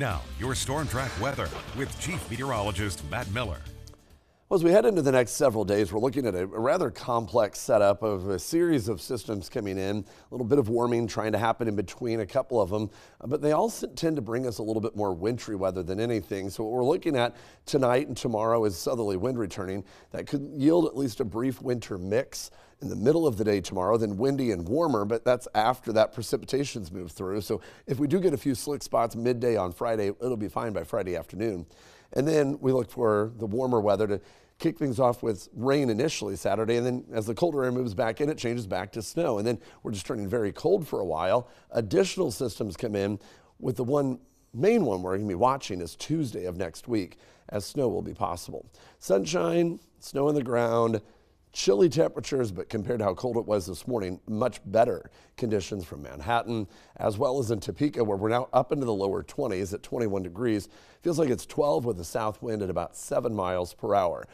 Now, your Storm Track weather with Chief Meteorologist Matt Miller. Well, as we head into the next several days, we're looking at a rather complex setup of a series of systems coming in, a little bit of warming trying to happen in between a couple of them, but they all tend to bring us a little bit more wintry weather than anything. So what we're looking at tonight and tomorrow is southerly wind returning. That could yield at least a brief winter mix in the middle of the day tomorrow, then windy and warmer, but that's after that precipitation's moved through. So if we do get a few slick spots midday on Friday, it'll be fine by Friday afternoon. And then we look for the warmer weather to kick things off with rain initially Saturday, and then as the colder air moves back in, it changes back to snow. And then we're just turning very cold for a while. Additional systems come in, with the main one we're going to be watching is Tuesday of next week, as snow will be possible. Sunshine, snow on the ground, chilly temperatures, but compared to how cold it was this morning, much better conditions from Manhattan, as well as in Topeka, where we're now up into the lower 20s at 21 degrees. Feels like it's 12 with a south wind at about 7 miles per hour.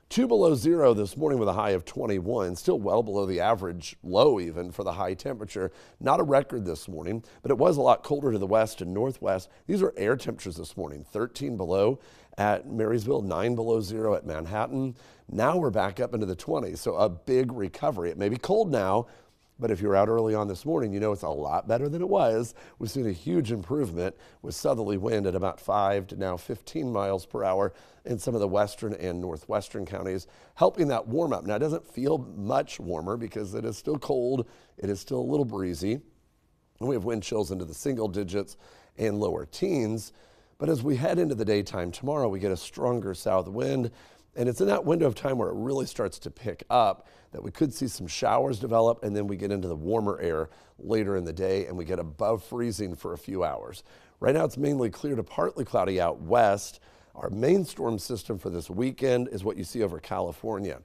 2 below zero this morning with a high of 21, still well below the average low even for the high temperature. Not a record this morning, but it was a lot colder to the west and northwest. These are air temperatures this morning, 13 below at Marysville, 9 below zero at Manhattan. Now we're back up into the 20s, so a big recovery. It may be cold now, but if you're out early on this morning, you know it's a lot better than it was. We've seen a huge improvement with southerly wind at about 5 to now 15 miles per hour in some of the western and northwestern counties, helping that warm up. Now, it doesn't feel much warmer because it is still cold. It is still a little breezy. And we have wind chills into the single digits and lower teens. But as we head into the daytime tomorrow, we get a stronger south wind. And it's in that window of time where it really starts to pick up that we could see some showers develop, and then we get into the warmer air later in the day and we get above freezing for a few hours. Right now it's mainly clear to partly cloudy out west. Our main storm system for this weekend is what you see over California.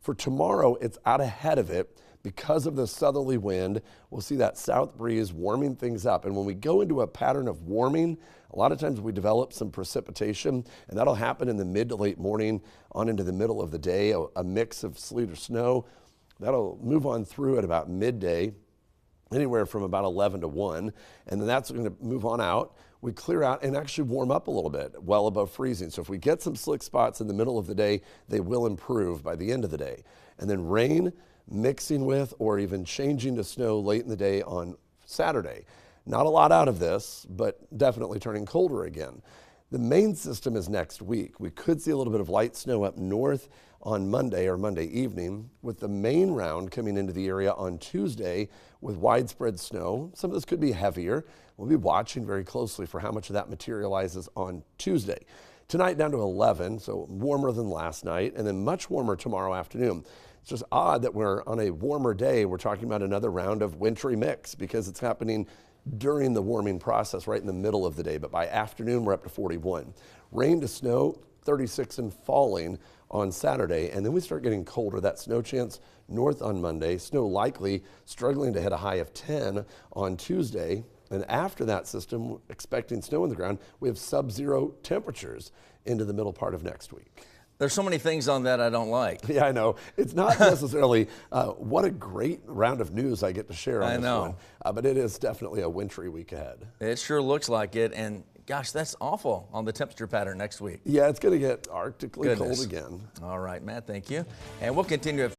For tomorrow, it's out ahead of it because of the southerly wind. We'll see that south breeze warming things up. And when we go into a pattern of warming, a lot of times we develop some precipitation, and that'll happen in the mid to late morning on into the middle of the day, a mix of sleet or snow. That'll move on through at about midday, anywhere from about 11 to 1, and then that's going to move on out. We clear out and actually warm up a little bit, well above freezing. So if we get some slick spots in the middle of the day, they will improve by the end of the day. And then rain mixing with or even changing to snow late in the day on Saturday. Not a lot out of this, but definitely turning colder again. The main system is next week. We could see a little bit of light snow up north on Monday or Monday evening, with the main round coming into the area on Tuesday with widespread snow. Some of this could be heavier. We'll be watching very closely for how much of that materializes on Tuesday. Tonight down to 11, so warmer than last night, and then much warmer tomorrow afternoon. It's just odd that we're on a warmer day. We're talking about another round of wintry mix because it's happening during the warming process right in the middle of the day, but by afternoon we're up to 41. Rain to snow, 36 and falling on Saturday, and then we start getting colder. That snow chance north on Monday, snow likely struggling to hit a high of 10 on Tuesday, and after that system, expecting snow on the ground, we have sub-zero temperatures into the middle part of next week. There's so many things on that I don't like. Yeah, I know. It's not necessarily what a great round of news I get to share on this one. But it is definitely a wintry week ahead. It sure looks like it. And gosh, that's awful on the temperature pattern next week. Yeah, it's going to get arctically cold again. All right, Matt, thank you. And we'll continue.